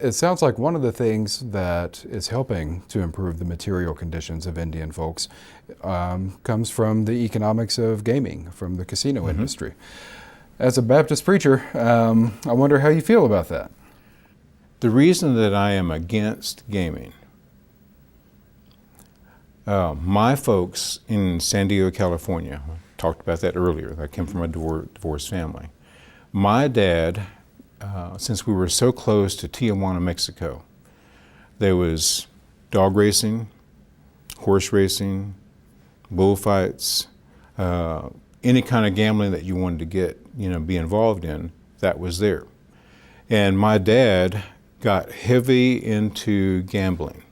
it sounds like one of the things that is helping to improve the material conditions of Indian folks comes from the economics of gaming, from the casino industry. As a Baptist preacher, I wonder how you feel about that. The reason that I am against gaming, my folks in San Diego, California, talked about that earlier. I came from a divorced family. My dad, since we were so close to Tijuana, Mexico, there was dog racing, horse racing, bullfights, any kind of gambling that you wanted to get, be involved in, that was there. And my dad got heavy into gambling.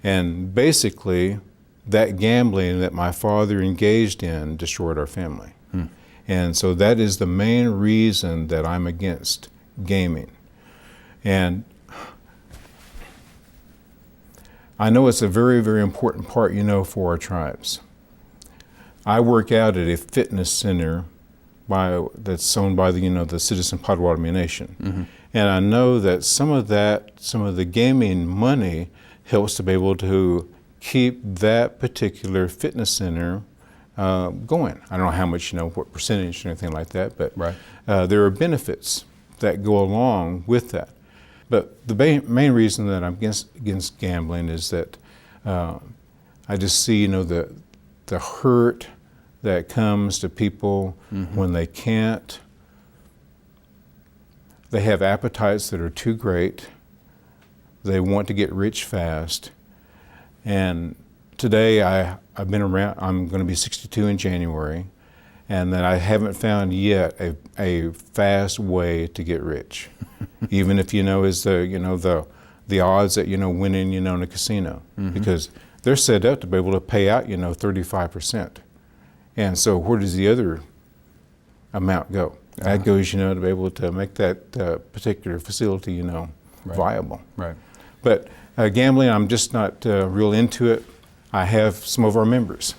And basically, that gambling that my father engaged in destroyed our family. And so that is the main reason that I'm against gaming. And I know it's a very, very important part, for our tribes. I work out at a fitness center that's owned by the Citizen Potawatomi Nation. And I know that some of the gaming money helps to be able to keep that particular fitness center going. I don't know how much, what percentage or anything like that, but there are benefits that go along with that. But the main reason that I'm against gambling is that I just see, the hurt that comes to people when they can't. They have appetites that are too great. They want to get rich fast. And today I've been around, I'm going to be 62 in January, and that I haven't found yet a fast way to get rich. Even if is the odds that winning in a casino, because they're set up to be able to pay out 35%. And so where does the other amount go? That goes to be able to make that particular facility viable. Right. But gambling, I'm just not real into it. I have some of our members.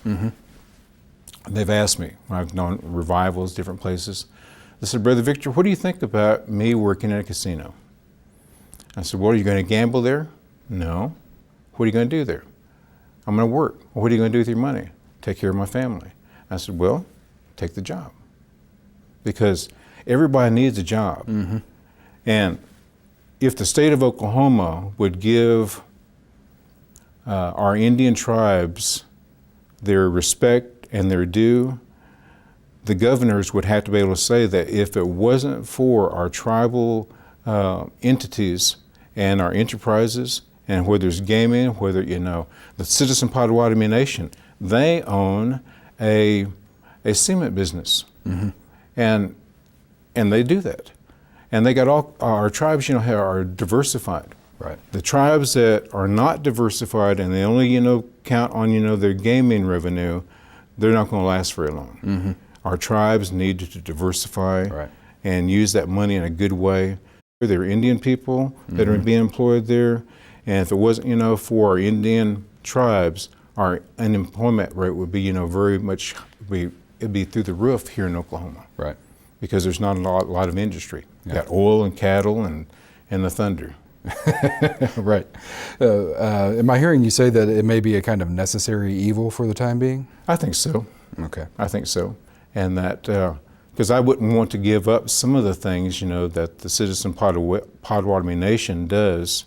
They've asked me when I've done revivals, different places. They said, "Brother Victor, what do you think about me working in a casino?" I said, "Well, are you going to gamble there?" "No." "What are you going to do there?" "I'm going to work." "Well, what are you going to do with your money?" "Take care of my family." I said, "Well, take the job." Because everybody needs a job. And if the state of Oklahoma would give our Indian tribes their respect and their due, the governors would have to be able to say that if it wasn't for our tribal entities and our enterprises, and whether it's gaming, whether, the Citizen Potawatomi Nation, they own a cement business. And they do that. And they got all, our tribes, are diversified. Right. The tribes that are not diversified and they only, count on, their gaming revenue, they're not going to last very long. Our tribes need to diversify and use that money in a good way. There are Indian people that are being employed there. And if it wasn't, for our Indian tribes, our unemployment rate would be, very much, it'd be through the roof here in Oklahoma. Right. Because there's not a lot of industry. You got oil and cattle and the thunder. Right. Am I hearing you say that it may be a kind of necessary evil for the time being? I think so. Okay. I think so. And that, because I wouldn't want to give up some of the things, that the Citizen Potawatomi Nation does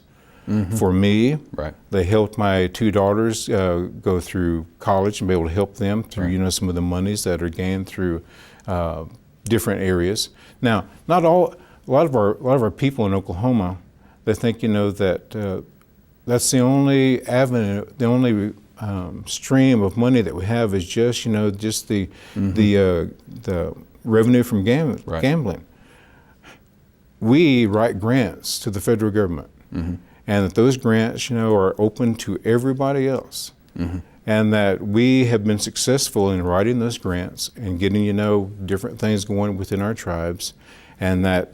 for me. Right. They helped my two daughters go through college and be able to help them through, some of the monies that are gained through different areas. Now, a lot of our people in Oklahoma, they think, that that's the only avenue, the only stream of money that we have is just, just the revenue from gambling. We write grants to the federal government, and that those grants, are open to everybody else. And that we have been successful in writing those grants and getting, different things going within our tribes, and that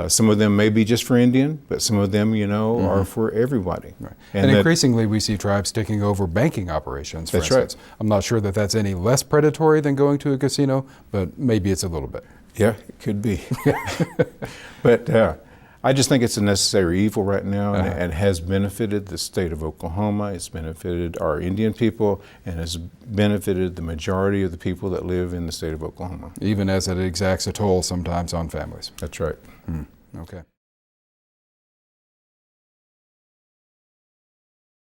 some of them may be just for Indian, but some of them, are for everybody. Right. And increasingly we see tribes taking over banking operations, for instance. Right. I'm not sure that that's any less predatory than going to a casino, but maybe it's a little bit. Yeah, it could be. But I just think it's a necessary evil right now, Uh-huh. and it has benefited the state of Oklahoma. It's benefited our Indian people, and has benefited the majority of the people that live in the state of Oklahoma. Even as it exacts a toll sometimes on families. That's right. Okay.